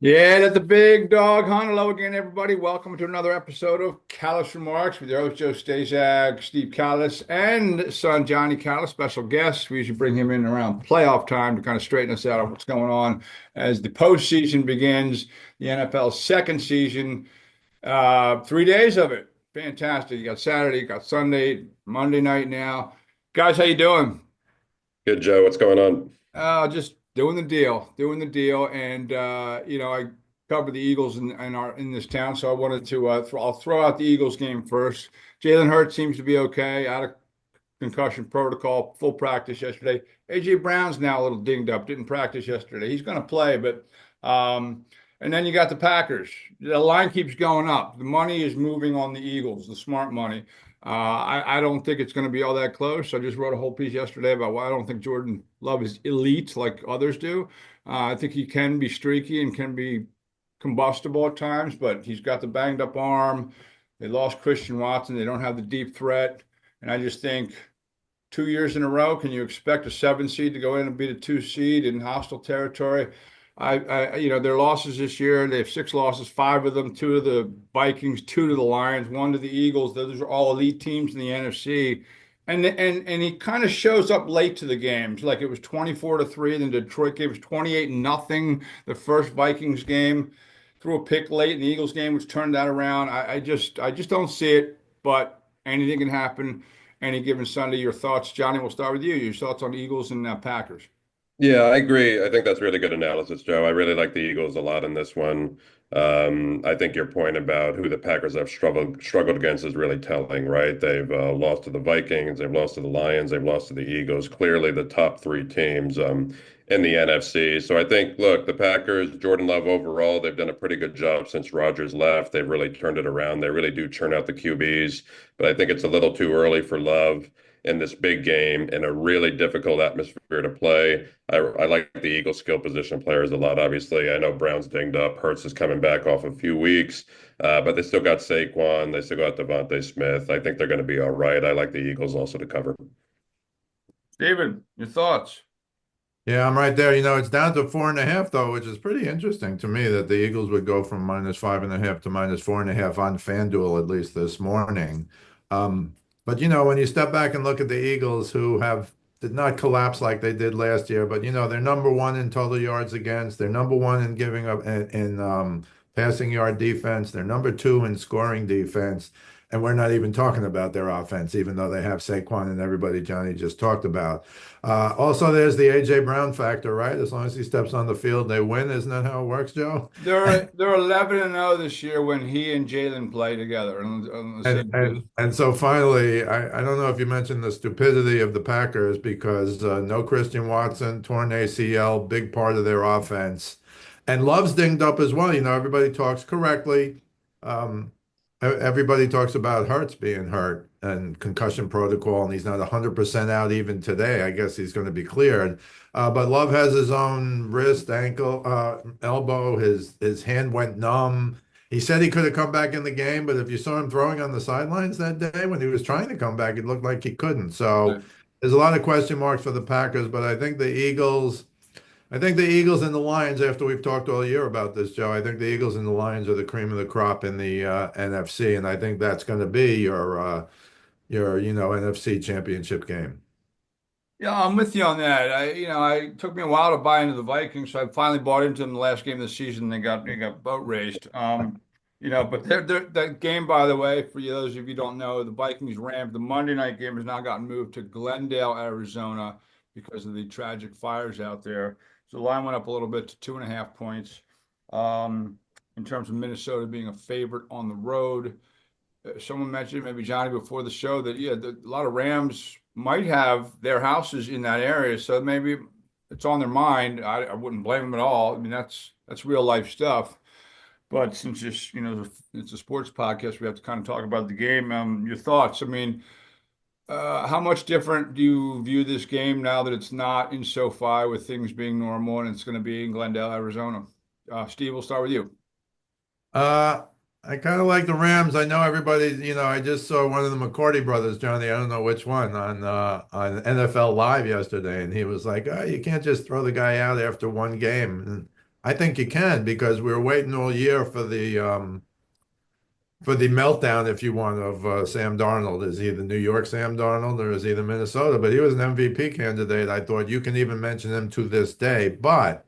Yeah, that's the big dog hunt. Hello again, everybody. Welcome to another episode of Kallas Remarks with your host, Joe Staszak, Steve Kallas, and son, Johnny Kallas, special guest. We usually bring him in around playoff time to kind of straighten us out on what's going on as the postseason begins, the NFL's second season. 3 days of it. Fantastic. You got Saturday, you got Sunday, Monday night now. Guys, how you doing? Good, Joe. What's going on? Just doing the deal, and I cover the Eagles in this town, so I wanted to. I'll throw out the Eagles game first. Jalen Hurts seems to be okay, out of concussion protocol, full practice yesterday. AJ Brown's now a little dinged up, didn't practice yesterday. He's going to play, but and then you got the Packers. The line keeps going up. The money is moving on the Eagles, the smart money. I don't think it's going to be all that close. I just wrote a whole piece yesterday about why I don't think Jordan Love is elite like others do. I think he can be streaky and can be combustible at times, but he's got the banged up arm. They lost Christian Watson. They don't have the deep threat. And I just think 2 years in a row, can you expect a 7 seed to go in and beat a 2 seed in hostile territory? Their losses this year, they have six losses, five of them, two to the Vikings, two to the Lions, one to the Eagles. Those are all elite teams in the NFC. And he kind of shows up late to the games, like it was 24-3. Then Detroit game was 28-0. The first Vikings game threw a pick late in the Eagles game, which turned that around. I just don't see it, but anything can happen any given Sunday. Your thoughts, Johnny? We'll start with you. Your thoughts on Eagles and Packers. Yeah, I agree. I think that's really good analysis, Joe. I really like the Eagles a lot in this one. I think your point about who the Packers have struggled against is really telling, right? They've lost to the Vikings, they've lost to the Lions, they've lost to the Eagles. Clearly, the top three teams in the NFC. So I think, look, the Packers, Jordan Love overall, they've done a pretty good job since Rodgers left. They've really turned it around. They really do churn out the QBs, but I think it's a little too early for Love in this big game in a really difficult atmosphere to play. I like the Eagles skill position players a lot, obviously. I know Brown's dinged up. Hurts is coming back off a few weeks, but they still got Saquon. They still got Devontae Smith. I think they're going to be all right. I like the Eagles also to cover. David, your thoughts? Yeah, I'm right there. It's down to 4.5 though, which is pretty interesting to me that the Eagles would go from -5.5 to -4.5 on FanDuel, at least this morning. But when you step back and look at the Eagles, who have did not collapse like they did last year, but they're number one in total yards against, they're number one in giving up in passing yard defense, they're number two in scoring defense, and we're not even talking about their offense, even though they have Saquon and everybody Johnny just talked about. Also, there's the AJ Brown factor, right? As long as he steps on the field, they win. Isn't that how it works, Joe? They're 11-0 this year when he and Jalen play together on the And same and field. and so finally, I don't know if you mentioned the stupidity of the Packers because no Christian Watson, torn ACL, big part of their offense, and Love's dinged up as well. Everybody talks correctly. Um, everybody talks about Hurts being hurt and concussion protocol, and he's not 100% out even today. I guess he's going to be cleared. But Love has his own wrist, ankle, elbow. His hand went numb. He said he could have come back in the game, but if you saw him throwing on the sidelines that day when he was trying to come back, it looked like he couldn't. So there's a lot of question marks for the Packers, but I think the Eagles and the Lions, after we've talked all year about this, Joe, I think the Eagles and the Lions are the cream of the crop in the NFC, and I think that's going to be your NFC championship game. Yeah, I'm with you on that. It took me a while to buy into the Vikings, so I finally bought into them the last game of the season. They got boat raced. But that game, by the way, for you, those of you who don't know, the Vikings Rams, the Monday night game has now gotten moved to Glendale, Arizona, because of the tragic fires out there. So the line went up a little bit to 2.5 points. In terms of Minnesota being a favorite on the road. Someone mentioned, maybe Johnny before the show, that yeah, a lot of Rams might have their houses in that area, so maybe it's on their mind. I wouldn't blame them at all. I mean, that's real life stuff. But since it's a sports podcast, we have to kind of talk about the game. Your thoughts? I mean, how much different do you view this game now that it's not in SoFi with things being normal and it's going to be in Glendale, Arizona? Steve, we'll start with you. Uh, I kind of like the Rams. I know everybody, I just saw one of the McCourty brothers, Johnny, I don't know which one, on NFL Live yesterday, and he was like, "Oh, you can't just throw the guy out after one game." I think you can because we were waiting all year for the meltdown, if you want, of Sam Darnold. Is he the New York Sam Darnold or is he the Minnesota? But he was an MVP candidate. I thought you can even mention him to this day, but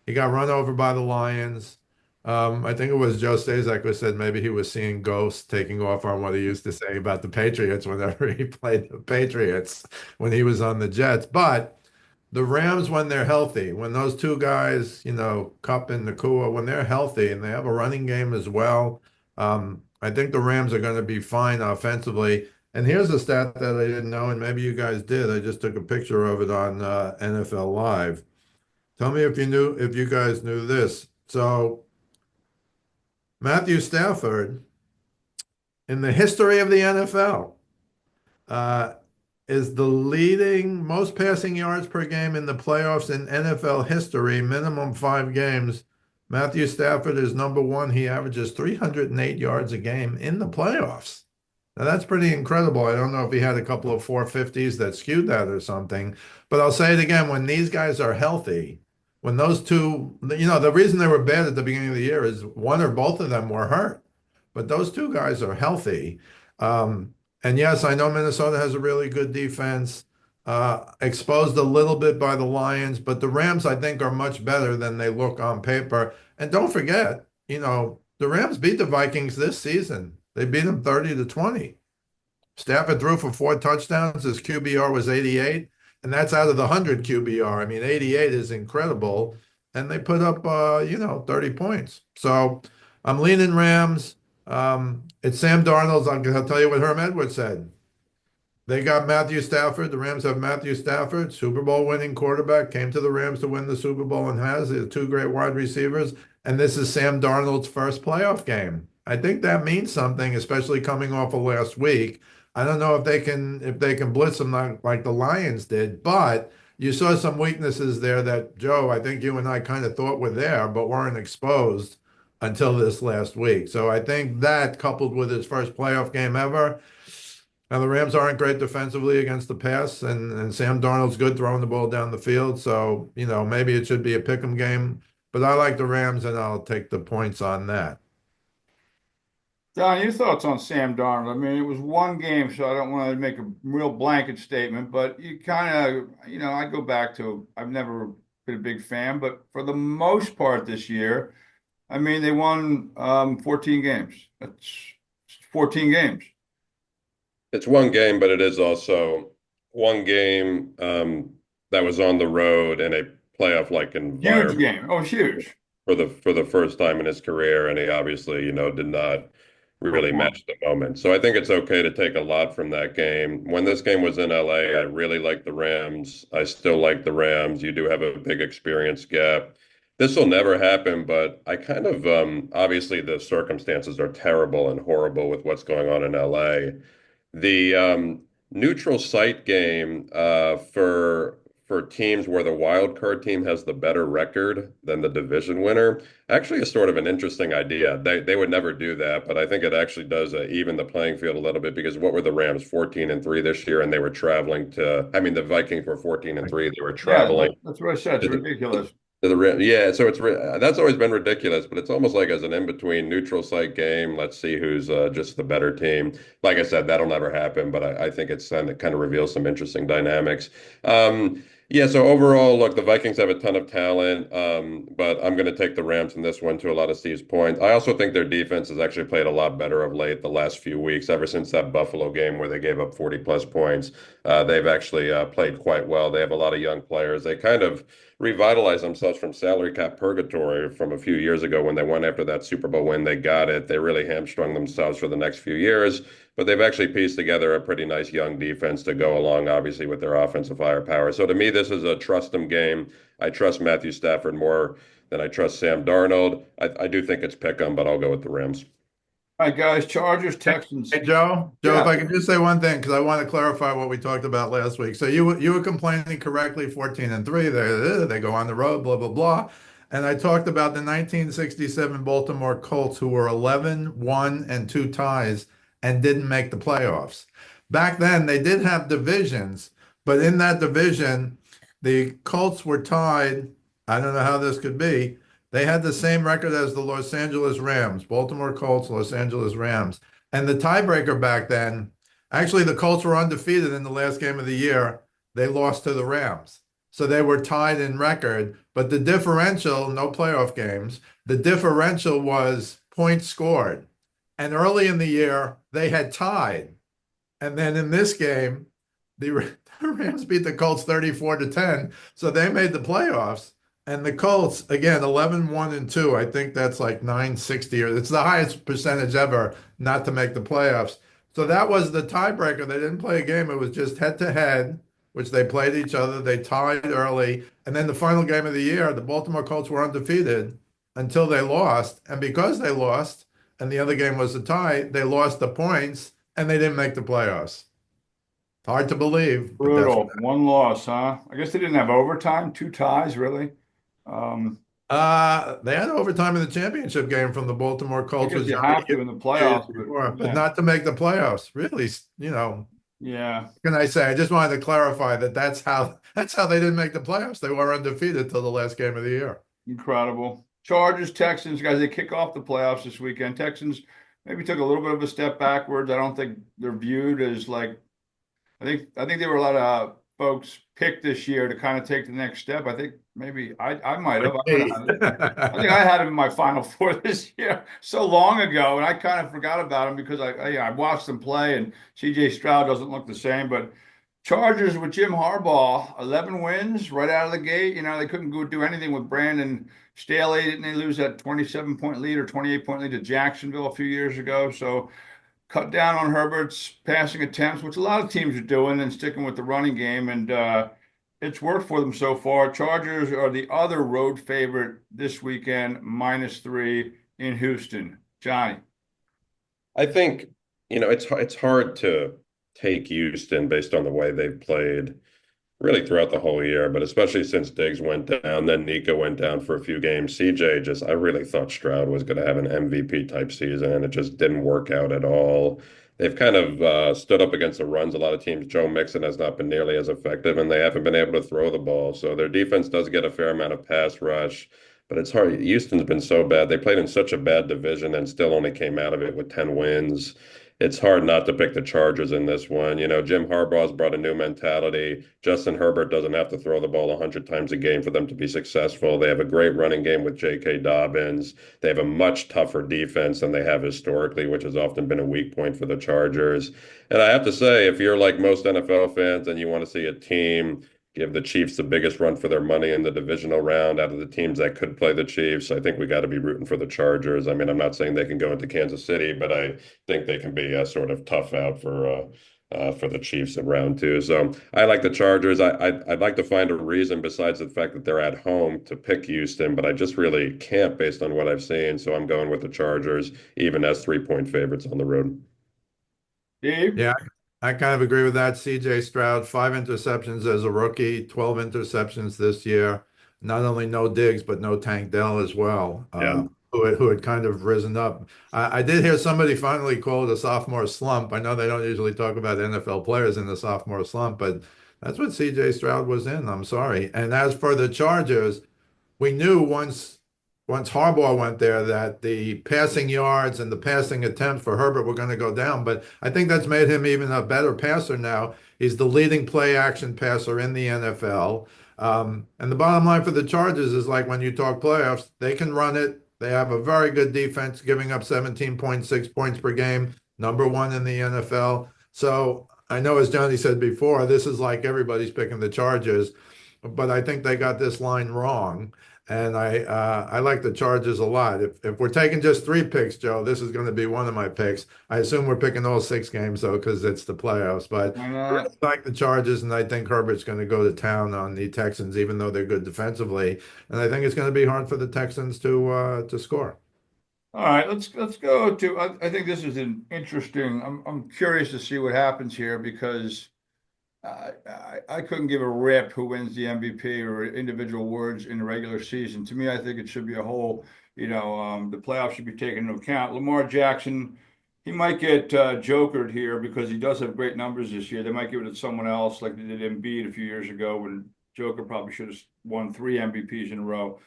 he got run over by the Lions. I think it was Joe Staszak who said maybe he was seeing ghosts, taking off on what he used to say about the Patriots whenever he played the Patriots when he was on the Jets. But the Rams, when they're healthy, when those two guys, Kupp and Nakua, when they're healthy and they have a running game as well, I think the Rams are going to be fine offensively. And here's a stat that I didn't know, and maybe you guys did. I just took a picture of it on NFL Live. Tell me if you guys knew this. So Matthew Stafford, in the history of the NFL, uh, is the leading most passing yards per game in the playoffs in NFL history, minimum 5 games. Matthew Stafford is number one. He averages 308 yards a game in the playoffs. Now that's pretty incredible. I don't know if he had a couple of 450s that skewed that or something, but I'll say it again, when these guys are healthy, when those two, the reason they were bad at the beginning of the year is one or both of them were hurt, but those two guys are healthy. And yes, I know Minnesota has a really good defense, exposed a little bit by the Lions, but the Rams, I think, are much better than they look on paper. And don't forget, the Rams beat the Vikings this season. They beat them 30-20. Stafford threw for 4 touchdowns. His QBR was 88, and that's out of the 100 QBR. I mean, 88 is incredible. And they put up, 30 points. So I'm leaning Rams. It's Sam Darnold's. I'll tell you what Herm Edwards said. They got Matthew Stafford. The Rams have Matthew Stafford, Super Bowl winning quarterback, came to the Rams to win the Super Bowl and has two great wide receivers. And this is Sam Darnold's first playoff game. I think that means something, especially coming off of last week. I don't know if they can blitz them like the Lions did, but you saw some weaknesses there that, Joe, I think you and I kind of thought were there, but weren't exposed until this last week. So I think that, coupled with his first playoff game ever. Now, the Rams aren't great defensively against the pass, and Sam Darnold's good throwing the ball down the field. So, maybe it should be a pick 'em game. But I like the Rams, and I'll take the points on that. John, your thoughts on Sam Darnold? I mean, it was one game, so I don't want to make a real blanket statement, but you kind of, I go back to, I've never been a big fan, but for the most part this year, I mean, they won 14 games. That's 14 games. It's one game, but it is also one game that was on the road in a playoff-like Huge environment game. Oh, huge. For the first time in his career, and he obviously, did not really Perform. match the moment. So I think it's okay to take a lot from that game. When this game was in LA, I really liked the Rams. I still like the Rams. You do have a big experience gap. This will never happen, but I kind of obviously the circumstances are terrible and horrible with what's going on in LA. The neutral site game for teams where the wild card team has the better record than the division winner actually is sort of an interesting idea. They would never do that, but I think it actually does even the playing field a little bit because what were the Rams 14-3 this year, and they were traveling to. I mean, the Vikings were 14-3. They were Yeah, traveling that's what I said. It's to ridiculous. yeah, so that's always been ridiculous, but it's almost like as an in-between neutral site game. Let's see who's just the better team. Like I said, that'll never happen, but I think it kind of reveals some interesting dynamics. Yeah, so overall, look, the Vikings have a ton of talent, but I'm going to take the Rams in this one to a lot of Steve's points. I also think their defense has actually played a lot better of late the last few weeks, ever since that Buffalo game where they gave up 40 plus points. They've actually played quite well. They have a lot of young players. They kind of revitalize themselves from salary cap purgatory from a few years ago when they went after that Super Bowl win. They got it. They really hamstrung themselves for the next few years, but they've actually pieced together a pretty nice young defense to go along, obviously, with their offensive firepower. So to me, this is a trust them game. I trust Matthew Stafford more than I trust Sam Darnold. I do think it's pick 'em, but I'll go with the Rams. All right, guys, Chargers, Texans. Hey, Joe, if Yeah. I can just say one thing, because I want to clarify what we talked about last week. So you were complaining correctly, 14-3. They go on the road, blah blah blah. And I talked about the 1967 Baltimore Colts, who were 11-1 and 2 ties and didn't make the playoffs. Back then, they did have divisions, but in that division, the Colts were tied. I don't know how this could be. They had the same record as the Los Angeles Rams, Baltimore Colts, Los Angeles Rams. And the tiebreaker back then, actually, the Colts were undefeated in the last game of the year. They lost to the Rams. So they were tied in record, but the differential, no playoff games, the differential was points scored. And early in the year, they had tied. And then in this game, the Rams beat the Colts 34-10. So they made the playoffs. And the Colts, again, 11-1-2. I think that's like 960, or it's the highest percentage ever not to make the playoffs. So that was the tiebreaker. They didn't play a game. It was just head to head, which they played each other. They tied early. And then the final game of the year, the Baltimore Colts were undefeated until they lost. And because they lost, and the other game was a tie, they lost the points and they didn't make the playoffs. Hard to believe, but that's what Brutal. One loss, huh? I guess they didn't have overtime, two ties, really. Um, They had overtime in the championship game from the Baltimore I Colts guess with you Johnnie have to in the years playoffs, but before, but yeah, not to make the playoffs. Really, yeah, what can I say? I just wanted to clarify that that's how they didn't make the playoffs. They were undefeated till the last game of the year. incredible. Chargers, Texans, guys, they kick off the playoffs this weekend. Texans maybe took a little bit of a step backwards. I don't think they're viewed as like I think there were a lot of folks picked this year to kind of take the next step. I think maybe I might have. Hey. I think I had him in my Final Four this year so long ago, and I kind of forgot about him because I watched them play, and C.J. Stroud doesn't look the same. But Chargers with Jim Harbaugh, 11 wins right out of the gate. You know, they couldn't go do anything with Brandon Staley. Didn't they lose that 27-point lead or 28-point lead to Jacksonville a few years ago? So cut down on Herbert's passing attempts, which a lot of teams are doing, and sticking with the running game. And it's worked for them so far. Chargers are the other road favorite this weekend, -3 in Houston. Johnny. I think, it's hard to take Houston based on the way they've played really throughout the whole year, but especially since Diggs went down, then Nico went down for a few games. CJ I really thought Stroud was going to have an MVP type season, and it just didn't work out at all. They've kind of stood up against the runs. A lot of teams, Joe Mixon has not been nearly as effective, and they haven't been able to throw the ball. So their defense does get a fair amount of pass rush, but it's hard. Houston's been so bad. They played in such a bad division and still only came out of it with 10 wins. It's hard not to pick the Chargers in this one. Jim Harbaugh's brought a new mentality. Justin Herbert doesn't have to throw the ball 100 times a game for them to be successful. They have a great running game with J.K. Dobbins. They have a much tougher defense than they have historically, which has often been a weak point for the Chargers. And I have to say, if you're like most NFL fans and you want to see a team give the Chiefs the biggest run for their money in the divisional round out of the teams that could play the Chiefs, I think we got to be rooting for the Chargers. I mean, I'm not saying they can go into Kansas City, but I think they can be a sort of tough out for the Chiefs in round two. So I like the Chargers. I'd like to find a reason besides the fact that they're at home to pick Houston, but I just really can't based on what I've seen. So I'm going with the Chargers, even as 3-point favorites on the road. Dave? Yeah, I kind of agree with that. CJ Stroud, 5 interceptions as a rookie, 12 interceptions this year. Not only no Diggs, but no Tank Dell as well, Yeah. who had kind of risen up. I did hear somebody finally call it a sophomore slump. I know they don't usually talk about NFL players in the sophomore slump, but that's what CJ Stroud was in. I'm sorry. And as for the Chargers, we knew once Harbaugh went there that the passing yards and the passing attempts for Herbert were going to go down. But I think that's made him even a better passer now. He's the leading play action passer in the NFL. And the bottom line for the Chargers is like when you talk playoffs, they can run it. They have a very good defense, giving up 17.6 points per game, number one in the NFL. So I know, as Johnny said before, this is like everybody's picking the Chargers, but I think they got this line wrong. And I like the Chargers a lot. If we're taking just 3 picks, Joe, this is going to be one of my picks. I assume we're picking all 6 games though, because it's the playoffs. But Why I really not? like the Chargers, and I think Herbert's going to go to town on the Texans, even though they're good defensively. And I think it's going to be hard for the Texans to score. All right, let's go to. I think this is an interesting. I'm curious to see what happens here because I couldn't give a rip who wins the MVP or individual awards in the regular season. To me, I think it should be a whole. The playoffs should be taken into account. Lamar Jackson, he might get jokered here because he does have great numbers this year. They might give it to someone else like they did Embiid a few years ago when Joker probably should have won 3 MVPs in a row.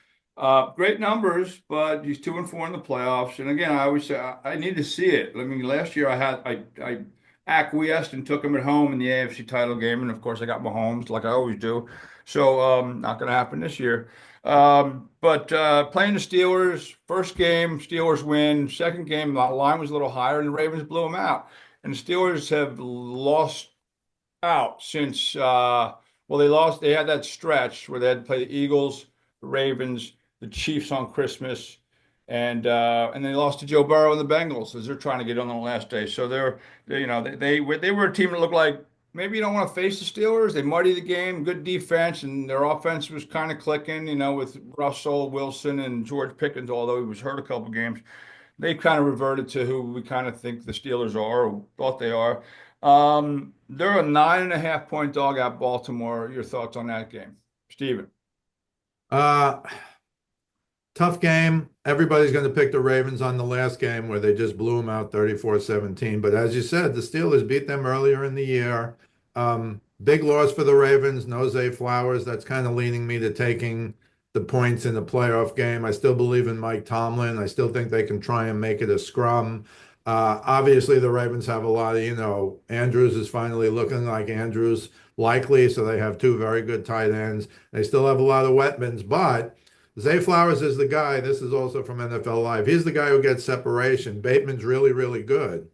Great numbers, but he's 2-4 in the playoffs. And again, I always say I need to see it. I mean, last year I acquiesced and took him at home in the AFC title game, and of course I got Mahomes like I always do. So not going to happen this year. But playing the Steelers, first game, Steelers win. Second game, the line was a little higher, and the Ravens blew them out. And the Steelers have lost out since well they had that stretch where they had to play the Eagles, the Ravens, the Chiefs on Christmas, and they lost to Joe Burrow and the Bengals as they're trying to get on the last day. So they were a team that looked like maybe you don't want to face the Steelers. They muddy the game, good defense, and their offense was kind of clicking, with Russell Wilson and George Pickens, although he was hurt a couple games. They kind of reverted to who we kind of think the Steelers are or thought they are. They're a 9.5 point dog at Baltimore. Your thoughts on that game, Steven? Uh, Tough game. Everybody's going to pick the Ravens on the last game where they just blew them out 34-17. But as you said, the Steelers beat them earlier in the year. Big loss for the Ravens. No Zay Flowers. That's kind of leaning me to taking the points in the playoff game. I still believe in Mike Tomlin. I still think they can try and make it a scrum. Obviously, the Ravens have a lot of, Andrews is finally looking like Andrews likely. So they have two very good tight ends. They still have a lot of weapons, but Zay Flowers is the guy. This is also from NFL Live. He's the guy who gets separation. Bateman's really, really good,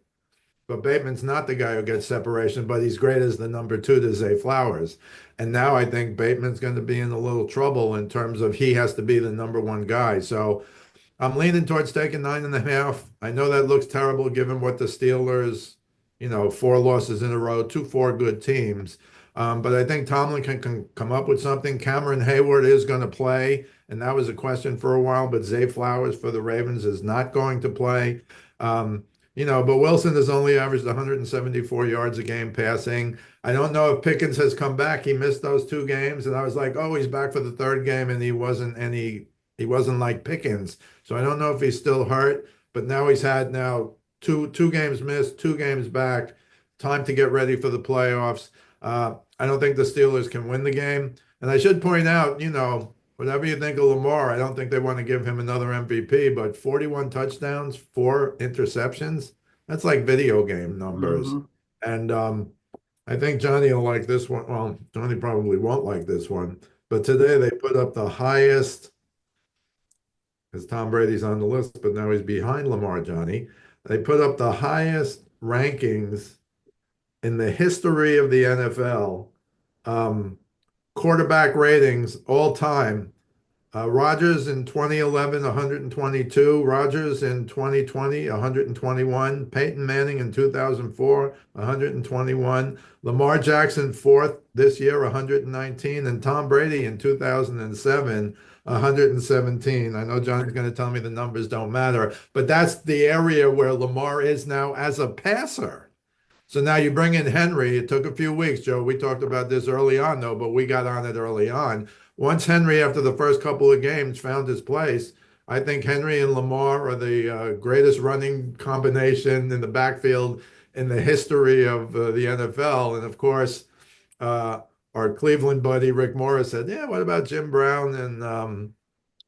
but Bateman's not the guy who gets separation, but he's great as the number two to Zay Flowers. And now I think Bateman's going to be in a little trouble in terms of he has to be the number one guy. So I'm leaning towards taking 9.5. I know that looks terrible given what the Steelers, four losses in a row, four good teams. But I think Tomlin can come up with something. Cameron Hayward is going to play, and that was a question for a while, but Zay Flowers for the Ravens is not going to play. But Wilson has only averaged 174 yards a game passing. I don't know if Pickens has come back. He missed those two games, and I was like, oh, he's back for the third game, and he wasn't like Pickens. So I don't know if he's still hurt, but now he's had two games missed, two games back. Time to get ready for the playoffs. I don't think the Steelers can win the game. And I should point out, whatever you think of Lamar, I don't think they want to give him another MVP, but 41 touchdowns, 4 interceptions, that's like video game numbers. Mm-hmm. And I think Johnny will like this one. Well, Johnny probably won't like this one, but today they put up the highest, because Tom Brady's on the list, but now he's behind Lamar, Johnny. They put up the highest rankings in the history of the NFL, quarterback ratings all time. Rodgers in 2011, 122. Rodgers in 2020, 121. Peyton Manning in 2004, 121. Lamar Jackson fourth this year, 119. And Tom Brady in 2007, 117. I know John's going to tell me the numbers don't matter, but that's the area where Lamar is now as a passer. So now you bring in Henry. It took a few weeks, Joe. We talked about this early on, though, but we got on it early on. Once Henry, after the first couple of games, found his place, I think Henry and Lamar are the greatest running combination in the backfield in the history of the NFL. And of course, our Cleveland buddy Rick Morris said, "Yeah, what about Jim Brown and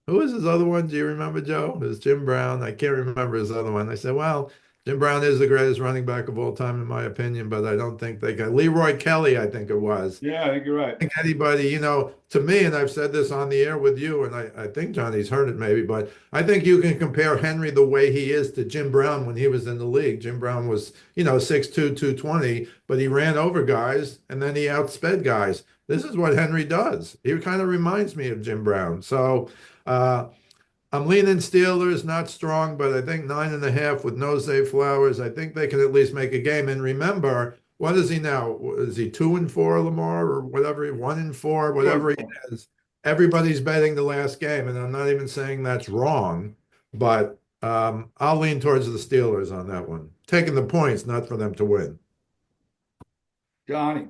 who was his other one? Do you remember, Joe? It was Jim Brown. I can't remember his other one." I said, "Well, Jim Brown is the greatest running back of all time, in my opinion, but I don't think they can." Leroy Kelly, I think it was. Yeah, I think you're right. I think anybody, to me, and I've said this on the air with you, and I think Johnny's heard it maybe, but I think you can compare Henry the way he is to Jim Brown when he was in the league. Jim Brown was, 6'2", 220, but he ran over guys and then he outsped guys. This is what Henry does. He kind of reminds me of Jim Brown. So, I'm leaning Steelers, not strong, but I think 9.5 with no Zay Flowers. I think they can at least make a game. And remember, what is he now? Is he 2-4, Lamar, or whatever? 1-4, whatever he is. Everybody's betting the last game, and I'm not even saying that's wrong, but I'll lean towards the Steelers on that one. Taking the points, not for them to win. Johnny.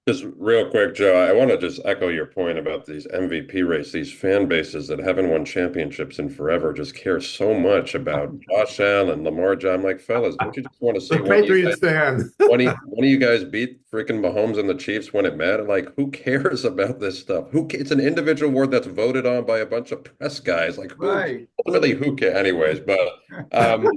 Just real quick, Joe, I want to just echo your point about these MVP race. These fan bases that haven't won championships in forever just care so much about Josh Allen, Lamar John. I'm like, fellas, don't you just want to see The Patriots fan. one of you guys beat freaking Mahomes and the Chiefs when it mattered? Like, who cares about this stuff? It's an individual award that's voted on by a bunch of press guys. Like, who Right. ultimately who cares? Anyways, but um,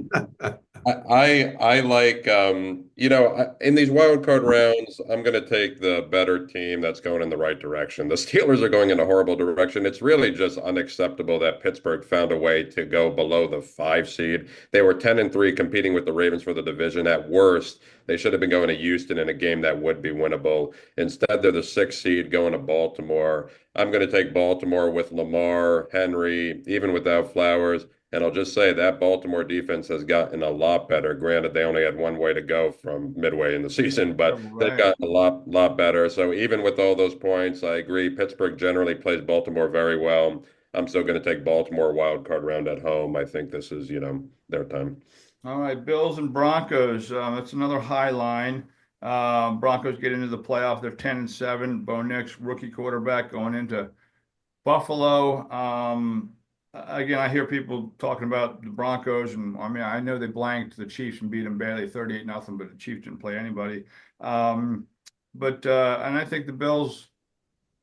I like in these wild card rounds, I'm going to take the better team that's going in the right direction. The Steelers are going in a horrible direction. It's really just unacceptable that Pittsburgh found a way to go below the 5 seed. They were 10-3 competing with the Ravens for the division. At worst, they should have been going to Houston in a game that would be winnable. Instead, they're the 6 seed going to Baltimore. I'm going to take Baltimore with Lamar, Henry, even without Flowers. And I'll just say that Baltimore defense has gotten a lot better. Granted, they only had one way to go from midway in the season, but they've Right. gotten a lot better. So even with all those points, I agree. Pittsburgh generally plays Baltimore very well. I'm still going to take Baltimore wild card round at home. I think this is, their time. All right, Bills and Broncos. That's another high line. Broncos get into the playoff. They're 10-7. Bo Nix, rookie quarterback, going into Buffalo. Again, I hear people talking about the Broncos, and I mean, I know they blanked the Chiefs and beat them badly, 38-0, but the Chiefs didn't play anybody. And I think the Bills,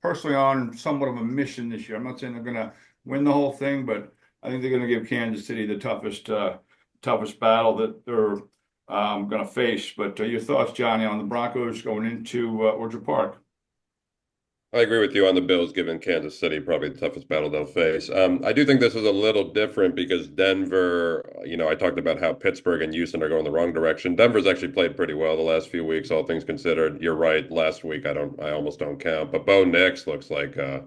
personally, on somewhat of a mission this year. I'm not saying they're going to win the whole thing, but I think they're going to give Kansas City the toughest battle that they're going to face. But your thoughts, Johnny, on the Broncos going into Orchard Park? I agree with you on the Bills, given Kansas City probably the toughest battle they'll face. I do think this is a little different because Denver, I talked about how Pittsburgh and Houston are going the wrong direction. Denver's actually played pretty well the last few weeks, all things considered. You're right. Last week, I almost don't count, but Bo Nix looks like a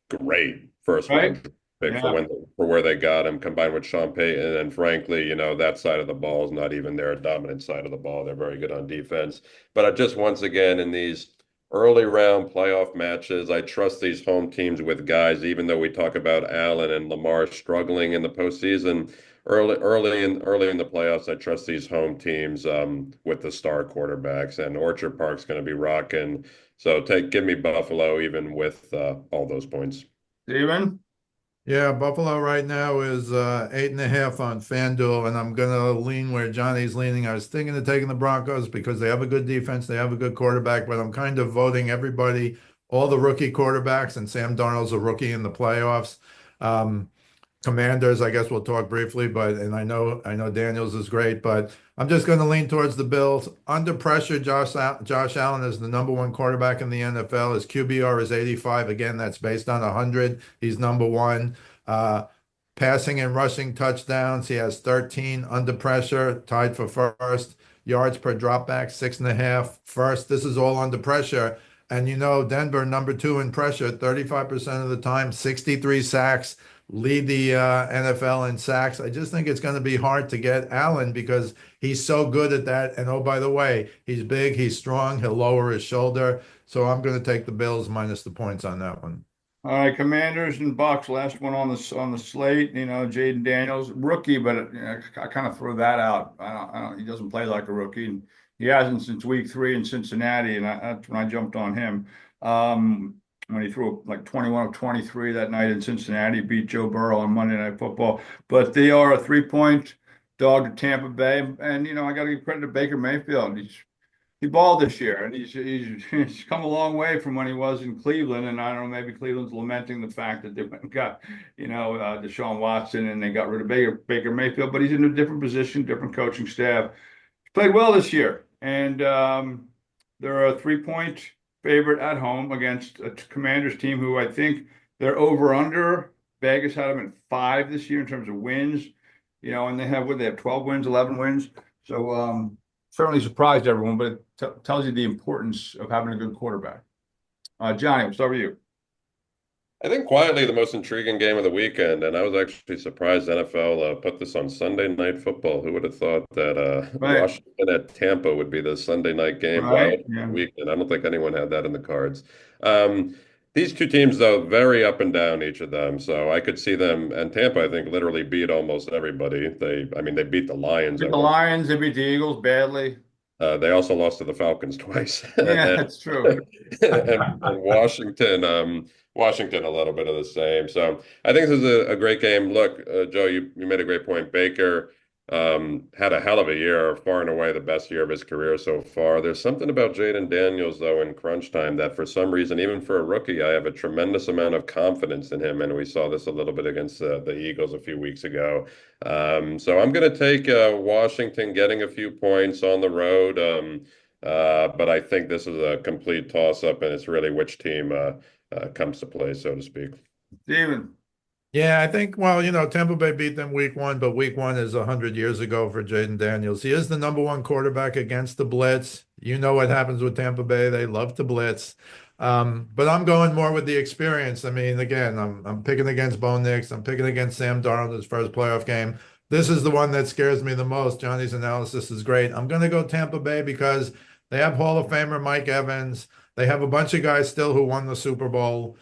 great first Right? round pick Yeah. for where they got him, combined with Sean Payton. And frankly, that side of the ball is not even their dominant side of the ball. They're very good on defense. But I just once again in these early round playoff matches. I trust these home teams with guys, even though we talk about Allen and Lamar struggling in the postseason. Early in the playoffs, I trust these home teams with the star quarterbacks, and Orchard Park's going to be rocking. So give me Buffalo even with all those points. Steven? Yeah, Buffalo right now is 8.5 on FanDuel, and I'm gonna lean where Johnny's leaning. I was thinking of taking the Broncos because they have a good defense, they have a good quarterback, but I'm kind of voting everybody, all the rookie quarterbacks, and Sam Darnold's a rookie in the playoffs. Um, Commanders, I guess we'll talk briefly, but and I know Daniels is great, but I'm just going to lean towards the Bills. Under pressure, Josh Allen is the number one quarterback in the NFL. His QBR is 85. Again, that's based on 100. He's number one. Uh, Passing and rushing touchdowns, he has 13 under pressure, tied for first. Yards per dropback, 6.5. First, this is all under pressure. And Denver, number two in pressure, 35% of the time, 63 sacks, lead the NFL in sacks. I just think it's going to be hard to get Allen because he's so good at that. And oh, by the way, he's big, he's strong, he'll lower his shoulder. So I'm going to take the Bills minus the points on that one. All right, Commanders and Bucks. Last one on the slate. Jaden Daniels, rookie, but I kind of throw that out. I don't. He doesn't play like a rookie, and he hasn't since week 3 in Cincinnati, and that's when I jumped on him. When he threw like 21 of 23 that night in Cincinnati, beat Joe Burrow on Monday Night Football. But they are a 3-point dog to Tampa Bay, and I got to give credit to Baker Mayfield. He balled this year, and he's come a long way from when he was in Cleveland. And I don't know, maybe Cleveland's lamenting the fact that they went and got, Deshaun Watson, and they got rid of Baker Mayfield. But he's in a different position, different coaching staff. He's played well this year, and they're a 3-point favorite at home against a Commanders team who I think they're over under. Vegas had them at 5 this year in terms of wins, and they have 12 wins, 11 wins. So certainly surprised everyone, but it tells you the importance of having a good quarterback. Johnny, we'll start with you. I think quietly the most intriguing game of the weekend, and I was actually surprised NFL put this on Sunday Night Football. Who would have thought that Right, Washington at Tampa would be the Sunday night game? right, Wild yeah. weekend. I don't think anyone had that in the cards. Um, these two teams, though, very up and down, each of them. So I could see them, and Tampa, I think, literally beat almost everybody. I mean, they beat the Lions Beat at the one. Lions, they beat the Eagles badly. They also lost to the Falcons twice, Yeah, and, that's true. and Washington a little bit of the same. So I think this is a great game. Look, Joe, you made a great point. Baker had a hell of a year, far and away the best year of his career so far. There's something about Jaden Daniels though in crunch time that for some reason, even for a rookie, I have a tremendous amount of confidence in him, and we saw this a little bit against the Eagles a few weeks ago. So I'm going to take Washington getting a few points on the road. But I think this is a complete toss-up, and it's really which team comes to play, so to speak. Steven. Yeah, I think, well, Tampa Bay beat them week one, but week one is 100 years ago for Jaden Daniels. He is the number one quarterback against the blitz. You know what happens with Tampa Bay. They love to blitz. But I'm going more with the experience. I mean, again, I'm picking against Bo Nix. I'm picking against Sam Darnold, his first playoff game. This is the one that scares me the most. Johnny's analysis is great. I'm going to go Tampa Bay because they have Hall of Famer Mike Evans. They have a bunch of guys still who won the Super Bowl.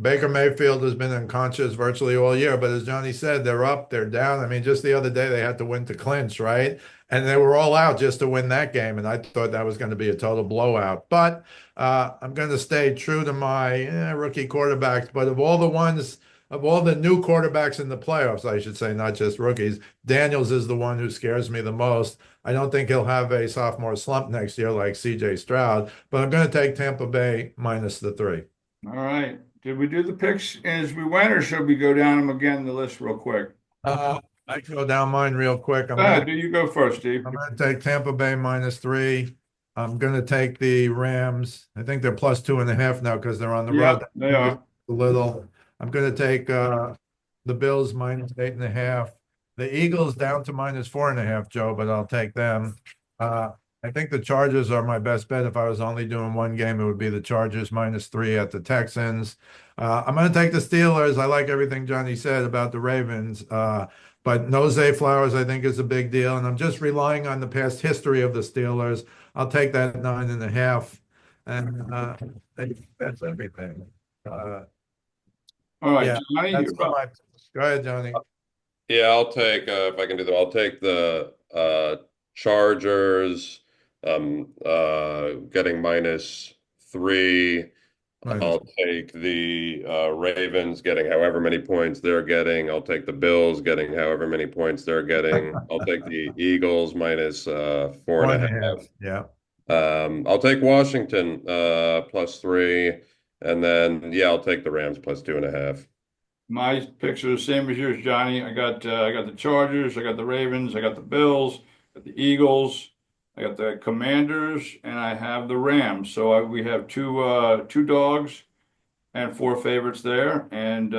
Baker Mayfield has been unconscious virtually all year, but as Johnny said, they're up, they're down. I mean, just the other day they had to win to clinch, right? And they were all out just to win that game, and I thought that was going to be a total blowout. But I'm going to stay true to my rookie quarterbacks. But of all the new quarterbacks in the playoffs, I should say, not just rookies, Daniels is the one who scares me the most. I don't think he'll have a sophomore slump next year like CJ Stroud, but I'm going to take Tampa Bay minus the 3. All right. Did we do the picks as we went, or should we go down them again the list real quick? I can go down mine real quick. Do you go first, Steve? I'm going to take Tampa Bay minus 3. I'm going to take the Rams. I think they're plus 2.5 now because they're on the road. Yeah, they are. A little. I'm going to take the Bills minus 8.5. The Eagles down to minus 4.5, Joe, but I'll take them. I think the Chargers are my best bet. If I was only doing one game, it would be the Chargers minus 3 at the Texans. I'm going to take the Steelers. I like everything Johnny said about the Ravens. But no Zay Flowers, I think, is a big deal. And I'm just relying on the past history of the Steelers. I'll take that 9.5. And that's everything. All right, yeah, Johnny, that's go ahead, Johnny. Yeah, I'll take if I can do that. I'll take the Chargers getting minus 3. I'll take the Ravens getting however many points they're getting. I'll take the Bills getting however many points they're getting. I'll take the Eagles minus 4.5. Yeah. I'll take Washington plus 3, and then I'll take the Rams plus 2.5. My picks are the same as yours, Johnny. I got the Chargers, I got the Ravens, I got the Bills, I got the Eagles, I got the Commanders, and I have the Rams. So we have two dogs and 4 favorites there. And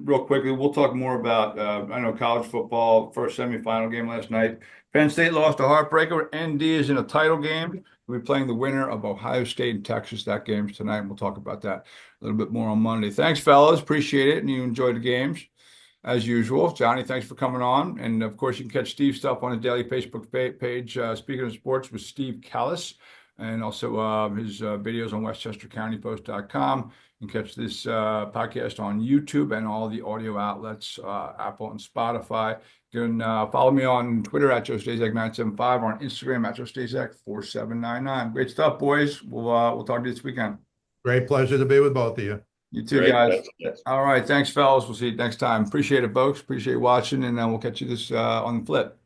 real quickly, we'll talk more about I know college football first semifinal game last night. Penn State lost a heartbreaker. ND is in a title game. We'll be playing the winner of Ohio State and Texas. That game's tonight, and we'll talk about that a little bit more on Monday. Thanks, fellas. Appreciate it. And you enjoyed the games as usual. Johnny, thanks for coming on. And of course, you can catch Steve's stuff on his daily Facebook page, Speaking of Sports with Steve Kallas, and also his videos on WestchesterCountyPost.com. You can catch this podcast on YouTube and all the audio outlets, Apple and Spotify. You can follow me on Twitter at JoeStaszak975 or on Instagram at JoeStaszak4799. Great stuff, boys. We'll talk to you this weekend. Great pleasure to be with both of you. You too, Great. guys. All right. Thanks, fellas. We'll see you next time. Appreciate it, folks. Appreciate watching, and we'll catch you this on the flip.